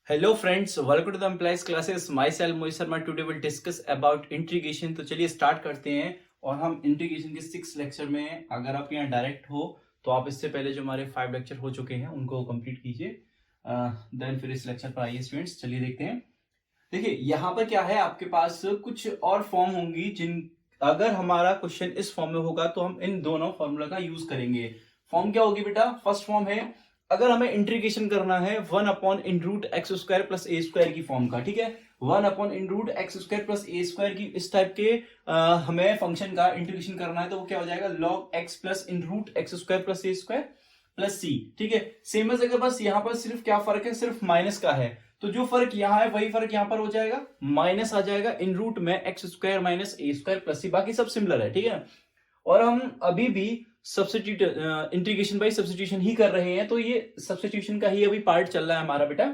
Hello friends, welcome to the Implies classes. Myself Mohit Sharma. Today we'll discuss about integration. तो चलिए start करते हैं और हम इंटीग्रेशन के 6 लेक्चर में हैं। अगर आप यहाँ डायरेक्ट हो तो आप इससे पहले जो हमारे 5 लेक्चर हो चुके हैं उनको कंप्लीट कीजिए, देन फिर इस लेक्चर पर आइए स्टूडेंट्स। चलिए देखते हैं। देखिए यहाँ पर क्या है, आपके पास कुछ और फॉर्म होंगी जिन अगर हमारा क्वेश्चन इस फॉर्म में होगा तो हम इन दोनों फॉर्मूला का यूज करेंगे। फॉर्म क्या होगी बेटा? फर्स्ट फॉर्म है, अगर हमें इंटीग्रेशन करना है 1/√x² प्लस ए स्क्वायर की फॉर्म का, ठीक है, 1/√x² प्लस ए स्क्वायर की इस टाइप के हमें फंक्शन का इंटीग्रेशन करना है तो वो क्या हो जाएगा, log x plus √x² plus A square plus C. ठीक है, सेम है जगह, बस यहाँ पर सिर्फ क्या फर्क है, सिर्फ माइनस का है। तो जो फर्क यहाँ है वही फर्क यहाँ पर हो जाएगा, माइनस आ जाएगा इन रूट में x² माइनस ए स्क्वायर प्लस सी, बाकी सब सिमिलर है। ठीक है, और हम अभी भी सब्स्टिट्यूट इंटीग्रेशन बाय सब्स्टिट्यूशन ही कर रहे हैं, तो ये सब्स्टिट्यूशन का ही अभी पार्ट चल रहा है हमारा बेटा,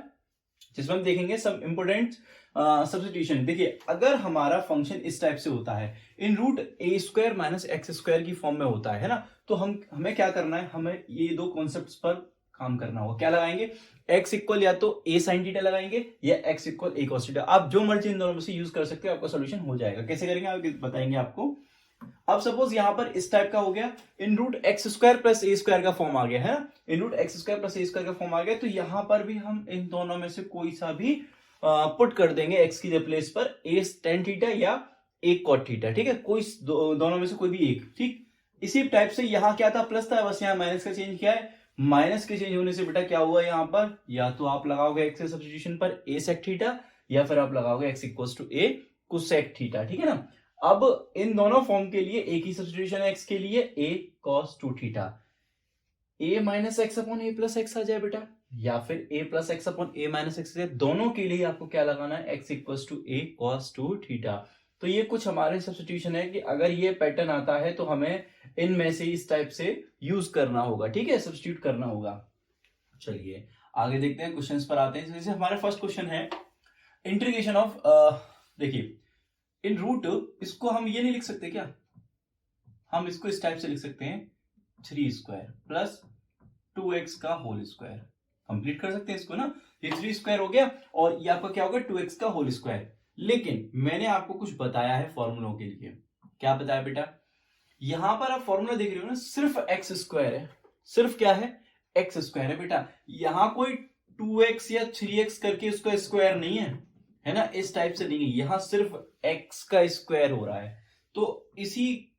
जिसमें हम देखेंगे सब इंपोर्टेंट सब्स्टिट्यूशन। देखिए अगर हमारा फंक्शन इस टाइप से होता है, इन root a square minus x square की फॉर्म में होता है ना, तो हमें क्या करना है, हमें ये दो कॉन्सेप्ट्स पर काम करना होगा। क्या लगाएंगे? x इक्वल या तो a sin थीटा लगाएंगे या x equal a cos theta. आप जो मर्जी इन दोनों में से यूज कर सकते हो, आपका सोल्यूशन हो जाएगा। कैसे करेंगे आप बताएंगे आपको। अब सपोज यहां पर इस टाइप का हो गया, इन root x square plus A square का फॉर्म आ गया है ना, इन root x square plus A square का फॉर्म आ गया, तो यहां पर भी हम इन दोनों में से कोई सा भी पुट कर देंगे एक्स की प्लेस पर, ए टेन थीटा या ए कॉट थीटा। ठीक है, कोई दोनों में से कोई भी एक। ठीक, इसी टाइप से यहां क्या था, प्लस था, बस यहां माइनस का चेंज किया है। माइनस के चेंज होने से बेटा क्या हुआ यहां पर, या तो आप लगाओगे एक्स के सब्स्टिट्यूशन पर ए सेक थीटा या फिर आप लगाओगे x equals to a cosec theta. ठीक है ना, अब इन दोनों फॉर्म के लिए एक ही सब्स्टिट्यूशन है, एक्स के लिए a cos 2 theta, a minus X upon A plus X आ जाए बेटा, या फिर a plus X upon A minus X, दोनों के लिए आपको क्या लगाना है, x equals to a cos 2 theta. तो ये कुछ हमारे सब्स्टिट्यूशन है कि अगर ये पैटर्न आता है तो हमें इनमें से इस टाइप से यूज करना होगा। ठीक है, सब्स्टिट्यूट करना होगा। चलिए आगे देखते हैं, क्वेश्चंस पर आते हैं। जैसे हमारा फर्स्ट क्वेश्चन है इंटीग्रेशन ऑफ, देखिए इन रूट, इसको हम ये नहीं लिख सकते क्या, हम इसको इस टाइप से लिख सकते हैं 3 स्क्वायर प्लस 2x का होल स्क्वायर। कंप्लीट कर सकते हैं इसको ना, ये 3 स्क्वायर हो गया और ये आपका क्या होगा 2x का होल स्क्वायर। लेकिन मैंने आपको कुछ बताया है फॉर्मूलों के लिए। क्या बताया बेटा? यहां पर आप फॉर्मूला देख रहे हो ना, सिर्फ एक्स स्क्वायर है, सिर्फ क्या है, एक्स स्क्वायर है बेटा। यहां कोई 2x या 3x करके उसका स्क्वायर नहीं है ना, इस टाइप से नहीं है, यहां सिर्फ x का स्क्वायर हो रहा है। तो इसी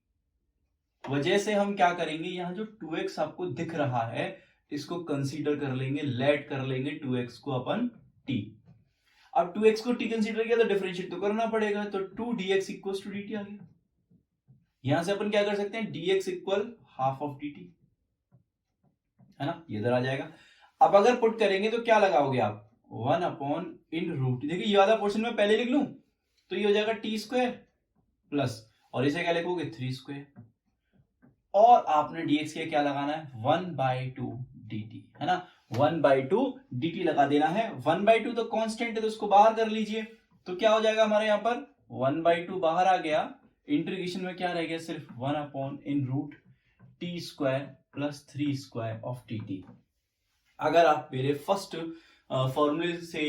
वजह से हम क्या करेंगे, यहां जो 2x आपको दिख रहा है इसको कंसीडर कर लेंगे, लेट कर लेंगे 2x को अपन t। अब 2x को t कंसीडर किया तो डिफरेंशिएट तो करना पड़ेगा, तो 2dx इक्वल टू dt आ गया। यहां से अपन क्या कर सकते हैं, dx equal half of dt, है ना, ये इधर आ जाएगा। अब अगर पुट करेंगे तो क्या लगाओगे आप, 1 इन रूट, देखिए ये वाला पोर्शन में पहले लिख लूं तो ये हो जाएगा टी स्क्वायर प्लस, और इसे क्या लिखोगे 3 स्क्वायर, और आपने dx के क्या लगाना है 1/2 dt, है ना, 1/2 dt लगा देना है। 1/2 तो कांस्टेंट है तो उसको बाहर कर लीजिए, तो क्या हो जाएगा हमारे यहां पर 1/2 बाहर आ गया, इंटीग्रेशन में क्या रह गया, सिर्फ 1 in root T square plus 3 square of dt। अगर आप मेरे फर्स्ट फॉर्मूले से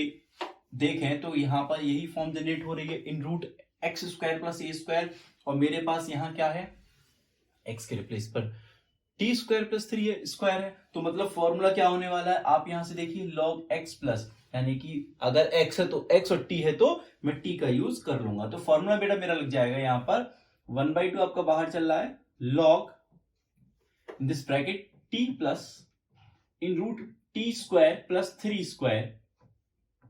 देखें तो यहां पर यही फॉर्म जनरेट हो रही है, इन root x square plus A square, और मेरे पास यहां क्या है, एक्स के रिप्लेस पर टी स्क्वायर प्लस 3 स्क्वायर है। तो मतलब फॉर्मूला क्या होने वाला है, आप यहां से देखिए लॉग एक्स प्लस, यानी कि अगर एक्स है तो एक्स और टी है तो मैं टी का यूज कर लूंगा। तो फॉर्मूला बेटा मेरा लग जाएगा यहां पर 1/2 आपका बाहर चल रहा है, log in this bracket T plus in root T square plus 3 square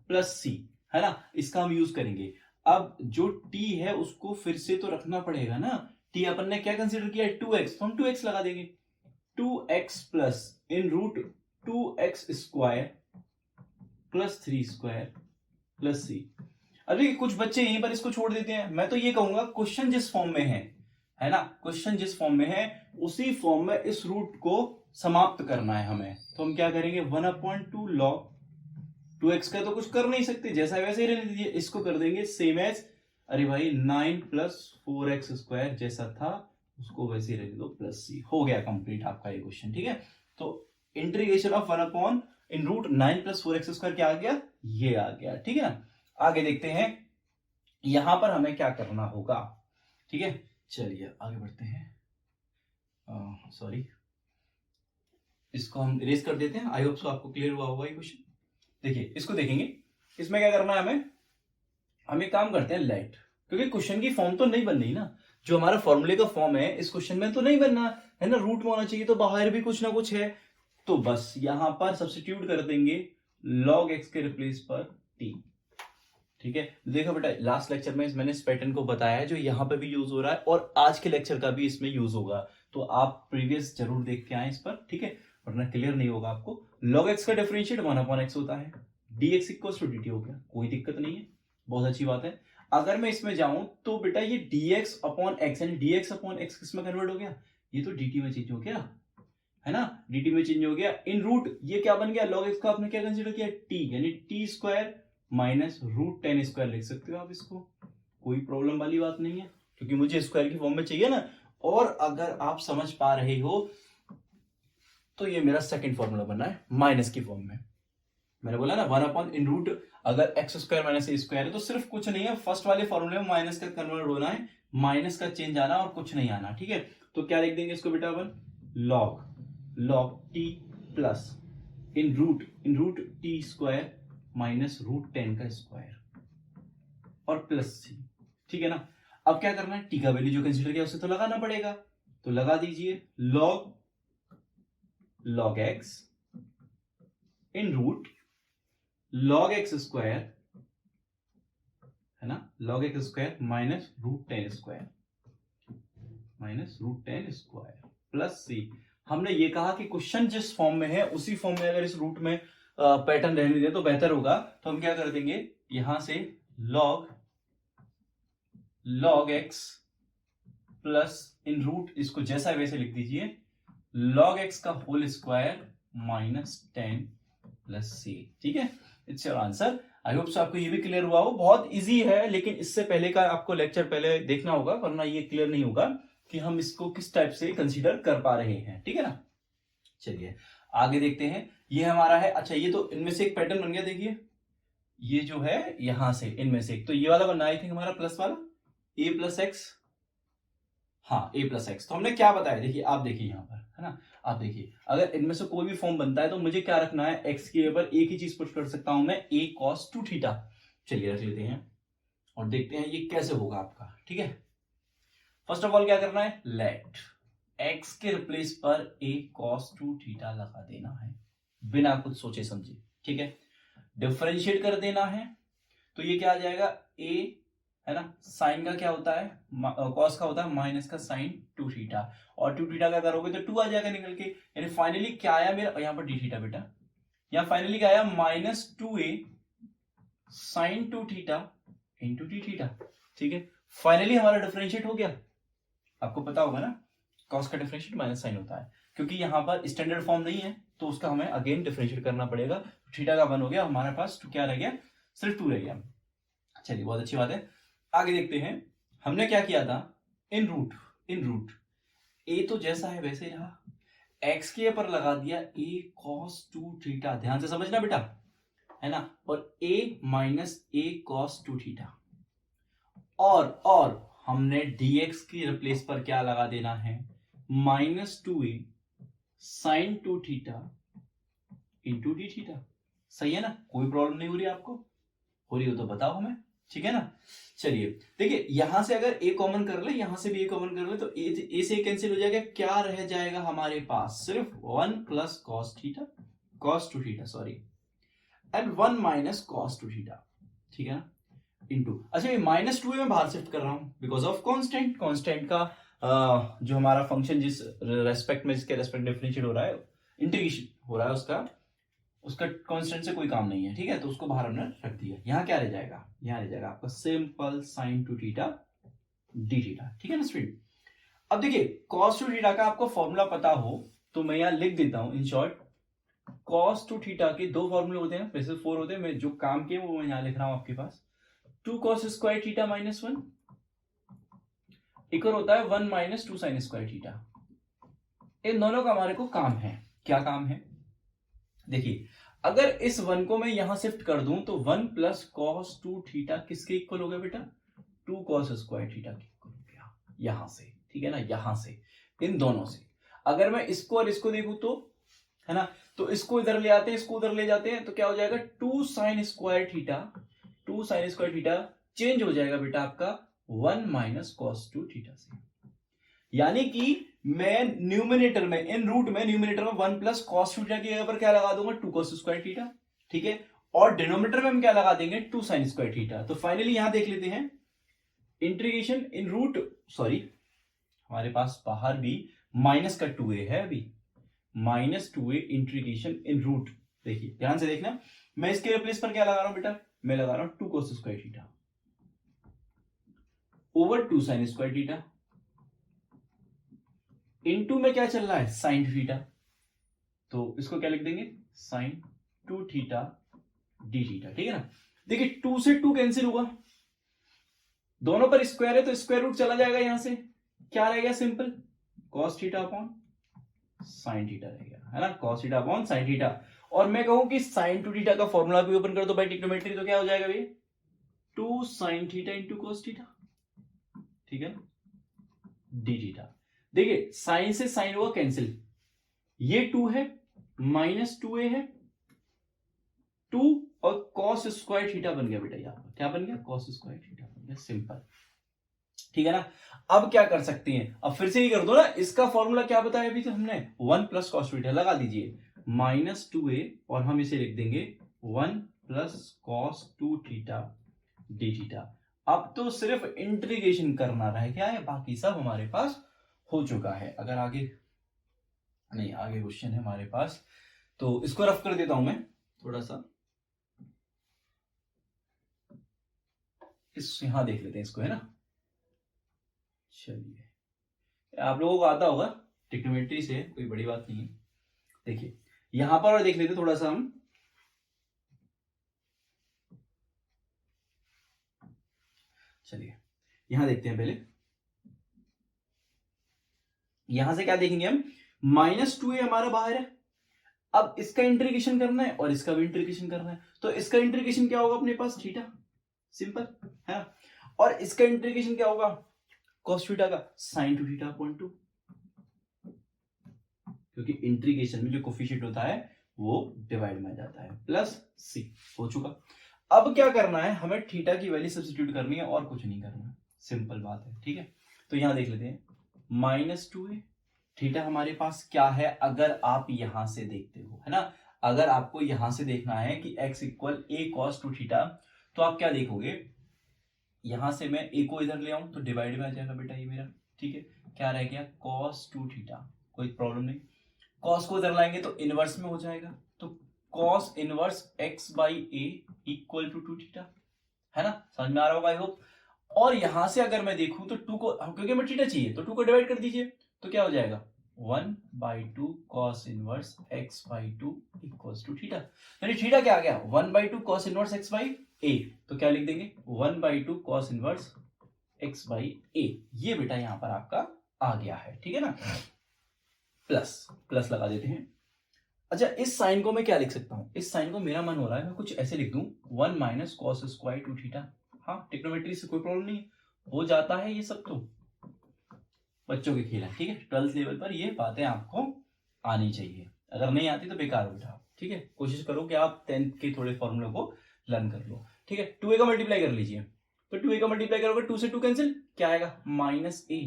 plus सी, है ना, इसका हम यूज करेंगे। अब जो t है उसको फिर से तो रखना पड़ेगा ना, t अपन ने क्या कंसीडर किया 2x, तो हम 2x लगा देंगे, 2x plus in root 2x square plus 3 square plus c. अभी कुछ बच्चे यहीं पर इसको छोड़ देते हैं, मैं तो ये कहूंगा क्वेश्चन जिस फॉर्म में है ना, क्वेश्चन जिस फॉर्म में है उसी फॉर्म में इस रूट को समाप्त करना है हमें। तो हम क्या करेंगे 1/2 लॉग 2x का तो कुछ कर नहीं सकते, जैसा वैसे ही रहने दीजिए, इसको कर देंगे सेम एज, अरे भाई 9 प्लस 4x स्क्वायर जैसा था उसको वैसे ही रख दो प्लस सी, हो गया कंप्लीट आपका ये क्वेश्चन। ठीक है, तो integration of 1 in root 9 plus 4x square क्या आ गया ये आ गया, ठीक है ना। आगे देखते हैं यहां पर हमें क्या करना होगा, ठीक है। चलिए आगे बढ़ते हैं, सॉरी इसको हम इरेज कर देते हैं। आई होप सो आपको क्लियर हुआ होगा ये क्वेश्चन। देखिए इसको देखेंगे, इसमें क्या करना है हमें, हम एक काम करते हैं लेट, क्योंकि क्वेश्चन की फॉर्म तो नहीं बन रही ना, जो हमारा फॉर्मूले का फॉर्म है इस क्वेश्चन में तो नहीं बनना है ना, रूट में होना चाहिए, तो बाहर भी कुछ ना कुछ है, तो बस यहां पर सब्स्टिट्यूट कर देंगे log x के रिप्लेस पर t, ठीक है। देखो बेटा लास्ट लेक्चर में मैंने इस पैटर्न को बताया है, जो यहाँ पे भी यूज हो रहा है और आज के लेक्चर का भी इसमें यूज होगा, तो आप प्रीवियस जरूर देख के आए इस पर, ठीक है, वरना क्लियर नहीं होगा आपको। log x का डिफरेंशिएट 1/x होता है, dx इक्वल टू dt हो गया, कोई दिक्कत नहीं है, बहुत अच्छी बात है। अगर मैं इसमें जाऊं तो बेटा ये dx अपॉन x यानी dx अपॉन x किस में कन्वर्ट हो गया, ये तो dt में चेंज हो गया, है ना, dt में चेंज हो गया। इन रूट ये क्या बन गया, log x का आपने क्या कंसीडर किया, t, यानी t square minus root 10 square लिख सकते हो आप इसको, कोई प्रॉब्लम वाली बात नहीं है, क्योंकि मुझे स्क्वायर की फॉर्म में चाहिए ना। और अगर आप समझ पा रहे हो तो ये मेरा सेकंड फॉर्मूला बना है माइनस की फॉर्म में, मैंने बोला ना 1 अपॉन इन रूट, अगर एक्स स्क्वायर माइनस ए स्क्वायर है तो सिर्फ कुछ नहीं है, फर्स्ट वाले फॉर्मूले में माइनस का कन्वर्ट होना है, माइनस का चेंज आना और कुछ नहीं आना, ठीक है। तो क्या लिख देंगे इसको बेटा अपन, log t plus in root T square minus root 10 का स्क्वायर और प्लस सी, ठीक है ना। अब क्या करना है, टी का वैल्यू जो कंसीडर किया उसे तो लगाना पड़ेगा, तो लगा दीजिए log x in root log x square, है ना, log x square minus root 10 square plus c. हमने ये कहा कि क्वेश्चन जिस फॉर्म में है उसी फॉर्म में अगर इस रूट में पैटर्न रहने दें तो बेहतर होगा, तो हम क्या कर देंगे यहां से log x plus in root, इसको जैसा वैसे लिख दीजिए log x का whole square minus 10 plus C, ठीक है। It's your answer. I hope so आपको ये भी क्लियर हुआ हो, बहुत इजी है, लेकिन इससे पहले का आपको लेक्चर पहले देखना होगा, वरना ये क्लियर नहीं होगा कि हम इसको किस टाइप से कंसीडर कर पा रहे हैं, ठीक है ना। चलिए आगे देखते हैं, ये हमारा है, अच्छा ये तो इनमें से एक पैटर्न बन गया, देखिए ये जो है यहां से इनमें से एक, तो ये वाला बनना आई थिंक हमारा प्लस वाला a प्लस एक्स, हाँ a प्लस एक्स, तो हमने क्या बताया, देखिए आप देखिए यहां पर, है ना, आप देखिए अगर इनमें से कोई भी फॉर्म बनता है तो मुझे क्या रखना है, x के ऊपर एक ही चीज पुट कर सकता हूं मैं, a cos 2 थीटा। चलिए रख लेते हैं और देखते हैं ये कैसे होगा आपका, ठीक है। फर्स्ट ऑफ ऑल क्या करना है, लेट x के रिप्लेस पर a cos 2 थीटा लगा देना है, बिना कुछ सोचे समझे, ठीक है। डिफरेंशिएट कर देना है, तो ये क्या आ जाएगा, a, है ना, साइन का क्या होता है, कॉस का होता है माइनस का साइन 2 थीटा, और 2 थीटा का करोगे तो 2 आ जाएगा निकल के, यानी फाइनली क्या आया मेरा, यहाँ पर डी थीटा बेटा, यहाँ फाइनली क्या आया, minus 2a sine 2 theta into d theta, ठीक है। फाइनली हमारा डिफरेंशिएट हो गया, आपको पता होगा ना कॉस का डिफरेंशिएट माइनस साइन होता है, क्योंकि यहाँ पर स्टैंडर्ड फॉर्म नहीं है तो उसका हमें अगेन डिफरेंशिएट करना पड़ेगा। थीटा का 1 हो गया, हमारे पास क्या रह गया, सिर्फ 2 रह गया। चलिए बहुत अच्छी बात है, आगे देखते हैं। हमने क्या किया था, इन रूट a तो जैसा है वैसे रहा, x के पर लगा दिया a cos 2 थीटा, ध्यान से समझना बेटा, है ना, और a minus a cos 2 theta, और हमने dx की रिप्लेस पर क्या लगा देना है, minus 2a sine 2 theta into d theta. सही है ना, कोई प्रॉब्लम नहीं हो रही, आपको हो रही हो तो बताओ हमें, ठीक है ना। चलिए देखिए यहां से अगर a कॉमन कर ले, यहां से भी a कॉमन कर ले, तो a से कैंसिल हो जाएगा, क्या रह जाएगा हमारे पास, सिर्फ 1 plus cos 2 theta sorry, and 1 minus cos 2 theta, ठीक है ना, इंटू, अच्छा ये माइनस 2 में बाहर शिफ्ट कर रहा हूं बिकॉज ऑफ कांस्टेंट का जो हमारा फंक्शन जिस रेस्पेक्ट में, जिसके रेस्पेक्ट डिफरेंशिएट हो रहा है, इंटीग्रेशन हो रहा है, उसका कांस्टेंट से कोई काम नहीं है, ठीक है, तो उसको बाहर हमने रख दिया। यहां क्या रह जाएगा, यहां रह जाएगा आपका simple sine 2 theta d theta, ठीक है ना स्टूडेंट। अब देखिए cos 2 थीटा का आपको फॉर्मूला पता हो तो मैं यहां लिख देता हूं इन शॉर्ट, cos 2 थीटा के 2 फॉर्मूले होते हैं, वैसे 4 होते हैं, मैं जो काम किए वो मैं यहां लिख रहा हूं आपके पास। 2 cos स्क्वायर थीटा माइनस 1, एक और होता है 1 माइनस 2 साइन स्क्वायर थीटा। इन दोनों का हमारे को काम है, क्या काम है, देखिए अगर इस 1 को मैं यहां शिफ्ट कर दूं तो 1 प्लस कॉस 2 थीटा किसके इक्वल हो गया बेटा? 2 कॉस स्क्वायर थीटा के इक्वल हो गया यहां से, ठीक है ना, यहां से, इन दोनों से। अगर मैं इसको और इसको देखूं तो, है ना, तो इसको इधर ले आते हैं, इसको उधर ले जाते हैं, तो क्या हो जाएगा? 2 sine square theta, 2 sine square theta change हो जाएगा बेटा आपका 1 माइनस कॉस 2 थीटा से। यानी कि मैं न्यूमिनेटर में, इन रूट में, न्यूमिनेटर में 1 प्लस कॉस थीटा की जगह पर क्या लगा दूंगा? 2 कॉस स्क्वायर थीटा, ठीक है। और डिनोमिनेटर में हम क्या लगा देंगे? 2 साइन स्क्वायर थीटा। तो फाइनली यहां देख लेते हैं इंटीग्रेशन इन रूट, सॉरी हमारे पास बाहर भी माइनस का 2a है, अभी minus 2a integration in root. देखिए ध्यान से देखना, मैं इसके रिप्लेस पर क्या लगा रहा हूं बेटा? मैं लगा रहा हूं 2 cos square theta over 2 sine square theta, into में क्या चल रहा है? Sine theta. तो इसको क्या लिख देंगे? साइन 2 थीटा डी थीटा, ठीक है ना। देखिए 2 से 2 कैंसिल हुआ, दोनों पर स्क्वायर है तो स्क्वायर रूट चला जाएगा, यहां से क्या रहेगा? Simple cos theta upon sine theta रहेगा, है ना, cos theta upon sine theta. और मैं कहूं कि साइन 2 थीटा का फॉर्मूला भी ओपन कर दो बाय ट्रिग्नोमेट्री, तो क्या हो जाएगा भैया? 2 sine theta into cos theta, ठीक है, डी थीटा। देखिए साइन से साइन हुआ कैंसिल, ये 2 है, माइनस 2a है, 2 और cos स्क्वायर थीटा बन गया बेटा, यहां पर क्या बन गया? cos स्क्वायर थीटा बन गया, सिंपल, ठीक है ना। अब क्या कर सकते हैं? अब फिर से ही कर दो ना, इसका फॉर्मूला क्या बताया अभी तो हमने? 1 प्लस कॉस थीटा लगा दीजिए, माइनस 2a, और हम इसे लिख देंगे 1 plus cos 2 theta d theta. अब तो सिर्फ इंटीग्रेशन करना रह गया है, बाकी सब हमारे पास हो चुका है। अगर आगे नहीं, आगे क्वेश्चन है हमारे पास, तो इसको रफ कर देता हूं मैं थोड़ा सा, इस यहां देख लेते हैं इसको, है ना। चलिए आप लोगों को आता होगा ट्रिग्नोमेट्री से, कोई बड़ी बात नहीं है। देखिए यहां पर और देख लेते थोड़ा सा हम, चलिए यहां देखते हैं पहले। यहां से क्या देखेंगे हम? माइनस 2a हमारा बाहर है, अब इसका इंटीग्रेशन करना है और इसका भी इंटीग्रेशन करना है, तो इसका इंटीग्रेशन क्या होगा अपने पास? थीटा, सिंपल है ना। और इसका इंटीग्रेशन क्या होगा? cos थीटा का sin 2 थीटा अपॉन 2, क्योंकि इंटीग्रेशन में जो कोफिशिएंट होता है वो डिवाइड में आ जाता है, प्लस c हो चुका। अब क्या करना है? हमें थीटा की वैल्यू सब्स्टिट्यूट करनी है और कुछ नहीं करना, सिंपल बात है, ठीक है। तो यहां देख लेते हैं, माइनस 2a, थीटा हमारे पास क्या है? अगर आप यहां से देखते हो, है ना, अगर आपको यहां से देखना है कि x equal a cos 2 theta, तो आप क्या देखोगे? यहां से मैं a को इधर ले आऊं तो डिवाइड में आ जाएगा बेटा ये मेरा, ठीक है। क्या रह गया? cos 2 थीटा, कोई प्रॉब्लम नहीं। cos को इधर लाएंगे तो इनवर्स में हो जाएगा, तो cos inverse x by a equal to 2 theta, है ना, समझ में आ रहा होगा आई होप। और यहां से अगर मैं देखूं तो 2 को, क्योंकि हमें थीटा चाहिए, तो 2 को डिवाइड कर दीजिए, तो क्या हो जाएगा? 1/2 cos inverse x by 2 equals to theta. यानी थीटा क्या आ गया? 1/2 cos inverse x by a, तो क्या लिख देंगे? 1/2 cos inverse x by a। ये बेटा यहां पर आपका आ गया है, ठीक है ना। प्लस प्लस लगा देते हैं। अच्छा इस साइन को मैं क्या लिख सकता हूं? इस साइन को मेरा मन हो रहा है मैं कुछ ऐसे लिख दूं, 1 माइनस कॉस स्क्वायर 2 थीटा। हाँ ट्रिग्नोमेट्री से कोई प्रॉब्लम नहीं, हो जाता है ये सब, तो बच्चों के खेल है, ठीक है। 12th लेवल पर ये बातें आपको आनी चाहिए, अगर नहीं आती तो बेकार उठा, ठीक है। कोशिश करो कि आप 10th के थोड़े फॉर्मूले को लर्न कर लो, ठीक है। 2a का मल्टीप्लाई कर लीजिए, तो 2a का मल्टीप्लाई करोगे 2 से 2 कैंसिल, क्या आएगा? Minus a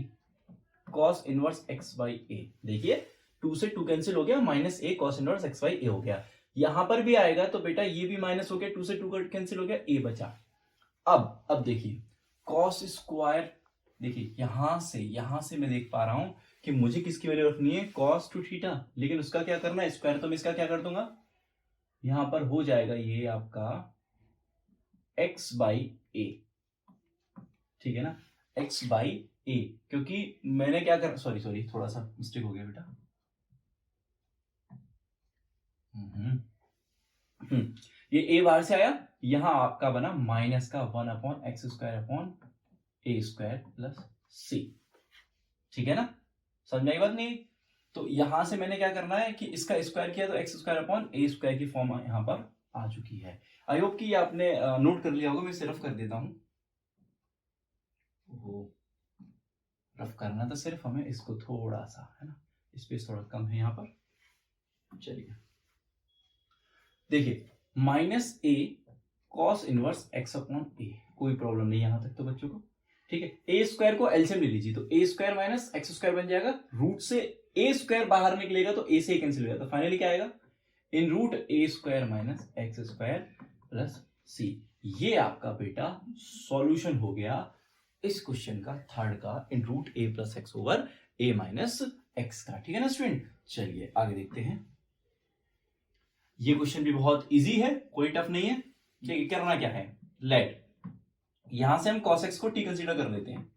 cos inverse x by a। देखिए 2 से 2 कैंसिल हो गया, minus a cos inverse x by a हो गया। यहां पर भी आएगा तो बेटा ये भी माइनस हो गया, 2 से 2 कैंसिल हो गया, a बचा। अब देखिए cos स्क्वायर, देखिए यहां से मैं देख पा रहा हूं कि मुझे किसकी वैल्यू रखनी है? cos 2 थीटा, लेकिन उसका क्या करना है? स्क्वायर, तो मैं इसका क्या कर दूंगा? यहां पर हो जाएगा ये आपका x बाई a, ठीक है ना, x बाई a, क्योंकि मैंने क्या कर, सॉरी थोड़ा सा मिस्टेक हो गया बेटा। ये a बाहर से आया, यहां आपका बना माइनस का 1 अपॉन एक्स स्क्वायर अपॉन ए स्क्वायर प्लस सी, ठीक है ना, समझ में आई बात नहीं? तो यहां से मैंने क्या करना है कि इसका स्क्वायर किया तो एक्स स्क्वायर अपॉन ए स्क्वायर की फॉर्म यहां पर आ चुकी है। आई होप कि ये आपने नोट कर लिया होगा, मैं सिर्फ कर देता हूं। वो रफ करना था सिर्फ हमें, इसको थोड़ा सा है ना, स्पेस थोड़ा कम है यहाँ पर। चलिए देखिए, माइनस ए कॉस इनवर्स एक्स अपॉन ए, कोई प्रॉब्लम नहीं यहां तक तो बच्चों को, ठीक है। ए स्क्वायर को एलसीएम ले लीजिए, तो ए स्क्वायर माइनस एक्स स्क्वायर बन जाएगा, रूट से ए स्क्वायर बाहर निकलेगा तो ए से कैंसिल हो जाएगा, तो फाइनली क्या आएगा, in root a square minus x square plus c. ये आपका बेटा सॉल्यूशन हो गया इस क्वेश्चन का, थर्ड का, इन रूट ए प्लस एक्स ओवर ए माइनस एक्स का, ठीक है ना स्टूडेंट। चलिए आगे देखते हैं। ये क्वेश्चन भी बहुत इजी है, कोई टफ नहीं है। ठीक, करना क्या है, लेट यहां से हम cos x को t कंसीडर कर लेते हैं,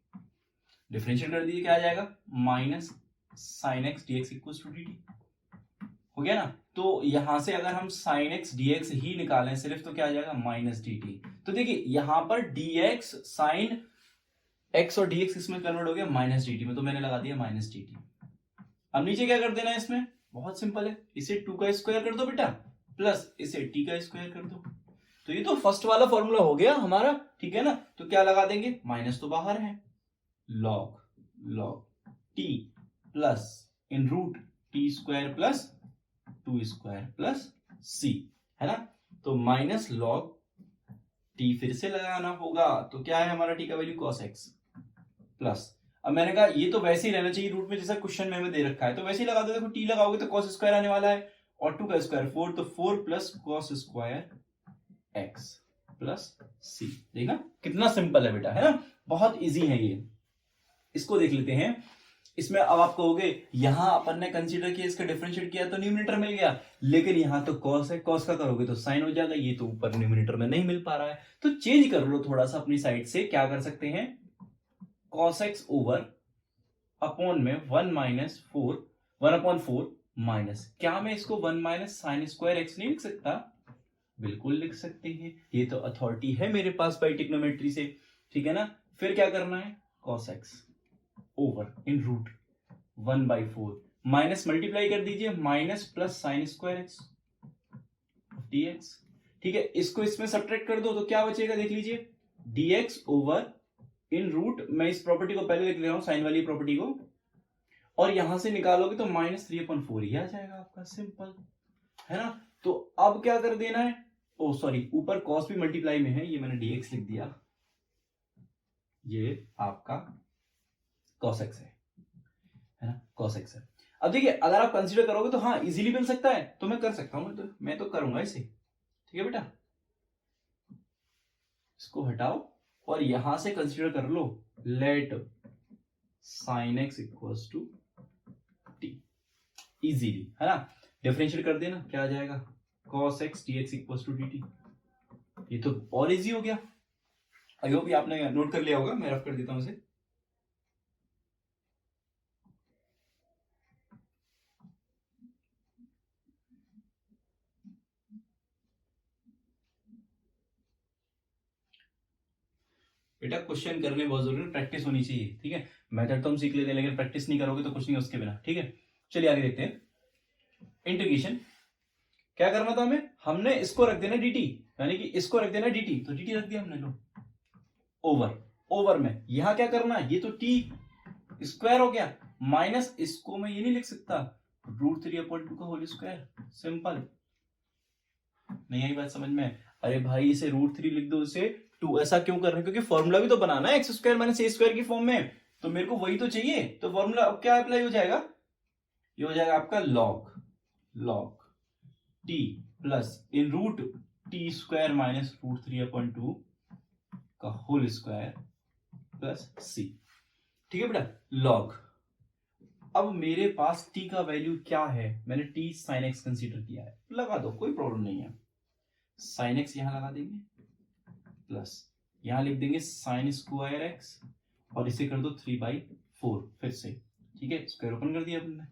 डिफरेंशिएट कर दीजिए, क्या आ जाएगा, minus sine x dx equals to dt, हो गया ना। तो यहां से अगर हम साइन एक्स dx ही निकालें सिर्फ तो क्या आ जाएगा, माइनस dt। तो देखिए यहां पर dx साइन x और dx इसमें कन्वर्ट हो गया माइनस dt में, तो मैंने लगा दिया माइनस dt। अब नीचे क्या कर देना है, इसमें बहुत सिंपल है, इसे 2 का स्क्वायर कर दो बेटा, प्लस इसे t का स्क्वायर कर दो, तो ये तो फर्स्ट वाला फॉर्मूला हो गया हमारा, ठीक है ना। तो क्या लगा देंगे, माइनस तो बाहर है, log t plus in root T square plus 2 square plus c, है ना। तो माइनस लॉग t फिर से लगाना होगा, तो क्या है हमारा t का वैल्यू cos x प्लस, अब मैंने कहा ये तो वैसे ही रहना चाहिए रूट में, जैसा क्वेश्चन में हमें दे रखा है, तो वैसे ही लगा दो। देखो t लगाओगे तो cos स्क्वायर आने वाला है, और 2 का स्क्वायर 4, तो 4 plus cos square x plus c। देखना कितना सिंपल है बेटा, है ना, बहुत इजी है ये। इसको देख लेते हैं। इसमें अब आप कहोगे यहां अपन ने कंसीडर किया, इसका डिफरेंशिएट किया तो न्यूमरेटर मिल गया, लेकिन यहां तो cos है, cos का करोगे तो sin हो जाएगा, ये तो ऊपर न्यूमरेटर में नहीं मिल पा रहा है, तो चेंज कर लो थोड़ा सा अपनी साइड से। क्या कर सकते हैं, cos x ओवर अपॉन में 1 माइनस 4, 1 अपॉन 4 माइनस, क्या मैं इसको 1 माइनस साइन स्क्वायर x नहीं लिख सकता, बिल्कुल लिख सकते हैं, ये तो अथॉरिटी है मेरे पास बाई ट्रिग्नोमेट्री से, ठीक है ना। फिर क्या करना है, cos x over in root 1/4 minus multiply कर दीजिए, minus plus sine square x dx, ठीक है। इसको इसमें सब्ट्रैक्ट कर दो तो क्या बचेगा, देख लीजिए, dx ओवर इन रूट, मैं इस प्रॉपर्टी को पहले लिख ले रहा हूं, साइन वाली प्रॉपर्टी को, और यहां से निकालोगे तो माइनस 3/4 ही आ जाएगा आपका, सिंपल, है ना। तो अब क्या कर देना है, ओ सॉरी, ऊपर कॉस भी मल्टीप्लाई में है, ये मैंने dx लिख दिया, ये आपका cos x है ना, cos x है। अब देखिए अगर आप कंसीडर करोगे तो हाँ इजीली बन सकता है, तो मैं कर सकता हूं, मैं तो करूंगा इसे, ठीक है बेटा। इसको हटाओ और यहां से कंसीडर कर लो, let sine x equals to t, easily, है ना। डिफरेंशिएट कर देना, क्या आ जाएगा, cos x dx equals to dt, ये तो और इजी हो गया। आई होप आपने नोट कर लिया होगा, मैं रफ कर देता हूं इसे। बेटा क्वेश्चन करने बहुत जरूरी है, प्रैक्टिस होनी चाहिए, ठीक है। मेथड तो हम सीख लेते हैं, लेकिन प्रैक्टिस नहीं करोगे तो कुछ नहीं उसके बिना, ठीक है। चलिए आगे देखते हैं। इंटीग्रेशन क्या करना था हमें, हमने इसको रख देना dt, यानी कि इसको रख देना dt, तो dt रख दिया हमने, लो ओवर में यहां क्या करना है, ये तो t स्क्वायर हो गया, माइनस इसको मैं ये नहीं लिख सकता, √3/2 का होल स्क्वायर, सिंपल। नहीं आई बात समझ में, अरे भाई इसे √3 लिख दो, इसे 2, ऐसा क्यों कर रहे हैं, क्योंकि फॉर्मूला भी तो बनाना है एक्स स्क्वायर माइनस ए स्क्वायर की फॉर्म में, तो मेरे को वही तो चाहिए, तो फॉर्मूला अब क्या अप्लाई हो जाएगा, ये हो जाएगा आपका log t plus in root T square minus √3/2 का होल स्क्वायर प्लस c, ठीक है बेटा, लॉग। अब मेरे पास t का वैल्यू क्या है, मैंने t sin x कंसीडर किया है, लगा दो कोई प्रॉब्लम नहीं है, sin x यहां लगा देंगे, प्लस यहां लिख देंगे sin स्क्वायर x, और इसे कर दो 3/4 फिर से, ठीक है, स्क्वायर ओपन कर दिया हमने,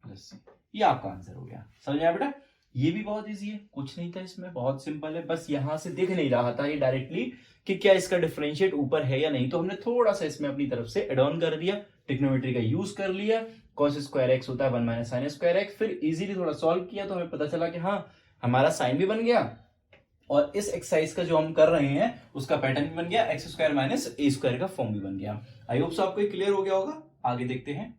प्लस c, ये आपका आंसर हो गया। समझ आया बेटा, ये भी बहुत इजी है, कुछ नहीं था इसमें, बहुत सिंपल है, बस यहां से दिख नहीं रहा था ये डायरेक्टली कि क्या इसका डिफरेंशिएट ऊपर है या नहीं, तो हमने थोड़ा सा इसमें अपनी तरफ से एड ऑन कर दिया, ट्रिग्नोमेट्री का यूज कर लिया, cos स्क्वायर एक्स होता है 1 माइनस साइन स्क्वायर एक्स। फिर इजीली थोड़ा सॉल्व किया तो हमें पता चला कि हाँ हमारा साइन भी बन गया और इस एक्सरसाइज का जो हम कर रहे हैं उसका पैटर्न भी बन गया, एक्स स्क्वायर माइनस ए स्क्वायर का फॉर्म भी बन गया। आई होप सो आपको क्लियर हो गया होगा। आगे देखते हैं,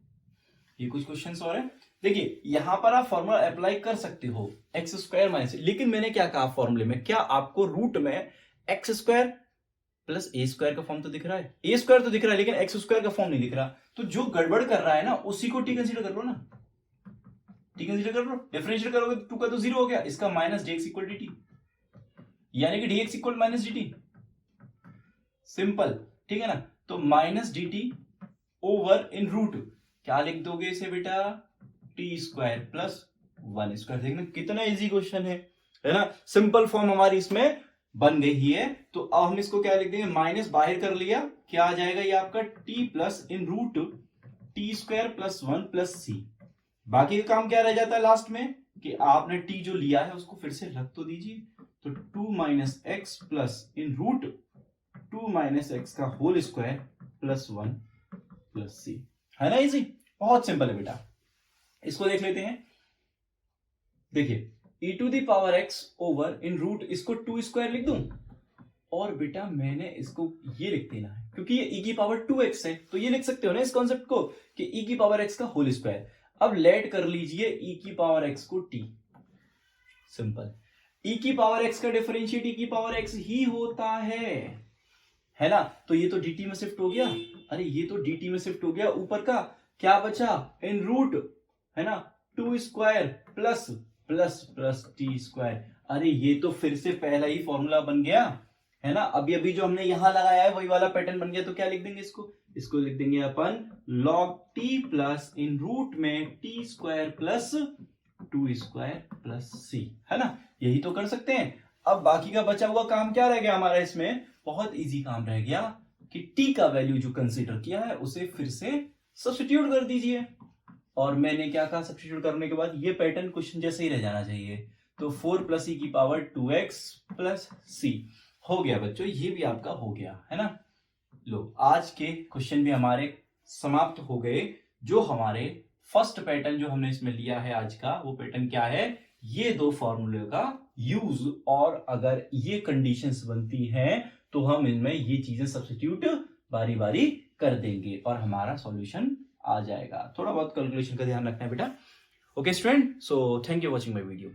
ये कुछ क्वेश्चंस और हैं। देखिए यहां पर आप फॉर्मूला अप्लाई कर सकते हो एक्स स्क्वायर माइनस, लेकिन मैंने क्या कहा फॉर्मूले में, क्या आपको रूट में x square plus A square का फॉर्म तो दिख रहा है, ए स्क्वायर तो दिख रहा है लेकिन एक्स स्क्वायर का फॉर्म नहीं दिख रहा। तो जो गड़बड़ कर रहा है ना उसी को टी कंसीडर कर लो ना, टी कंसीडर कर लो। डिफरेंशिएट करोगे तो 2 का तो 0 हो गया, इसका माइनस dx इक्वल dt, यानी कि dx equal minus dt, simple, ठीक है ना। तो minus dt over in root, क्या लिख दोगे इसे बेटा, टी स्क्वायर प्लस 1 स्क्वायर। देखना कितना इजी क्वेश्चन है ना। सिंपल फॉर्म हमारी इसमें बन गई ही है। तो अब हम इसको क्या लिख देंगे, माइनस बाहर कर लिया, क्या आ जाएगा ये आपका t plus in root T square plus 1 plus c. बाकी का काम क्या रह जाता है लास्ट में, कि आपने टी जो लिया है उसको फिर से रख तो दीजिए। तो 2 minus x plus in root 2 minus x का होल स्क्वायर प्लस 1 प्लस सी, है ना इजी, बहुत सिंपल है बेटा। इसको देख लेते हैं। देखिए e to the power x over in root, इसको 2 स्क्वायर लिख दूं और बेटा मैंने इसको ये लिख देना है क्योंकि ये e की पावर 2x है, तो ये लिख सकते हो ना इस कॉन्सेप्ट को कि e की पावर x का होल स्क्वायर। अब लेट कर लीजिए e की पावर x को t, सिंपल। e की पावर x का डिफरेंशिएट e की पावर x ही होता है ना। तो ये तो dt में शिफ्ट हो गया, अरे ये तो dt में शिफ्ट हो गया, ऊपर का क्या बचा, इन रूट, है ना, 2 square plus plus plus T square. अरे ये तो फिर से पहला ही फॉर्मूला बन गया, है ना। अभी अभी जो हमने यहां लगाया है वही वाला पैटर्न बन गया। तो क्या लिख देंगे इसको लिख देंगे अपन log t plus in root में t square plus 2 square plus सी, है ना। यही तो कर सकते हैं। अब बाकी का बचा हुआ काम क्या रह गया हमारा, इसमें बहुत इजी काम रह गया कि t का वैल्यू जो कंसीडर किया है उसे फिर से सब्स्टिट्यूट कर दीजिए। और मैंने क्या कहा, सब्स्टिट्यूट करने के बाद ये पैटर्न क्वेश्चन जैसे ही रह जाना चाहिए। तो 4 प्लस ई की पावर 2x प्लस सी हो गया बच्चों, ये भी आपका हो गया, है ना। लो आज के क्वेश्चन भी हमारे समाप्त हो गए। जो हमारे फर्स्ट पैटर्न जो हमने इसमें लिया है आज का, वो पैटर्न क्या है, ये दो फॉर्मूले का यूज, और अगर ये कंडीशंस बनती हैं तो हम इनमें ये चीजें सब्स्टिट्यूट बारी बारी कर देंगे और हमारा सॉल्यूशन आ जाएगा। थोड़ा बहुत कैलकुलेशन का ध्यान रखना है बेटा। Okay student, so thank you watching my video.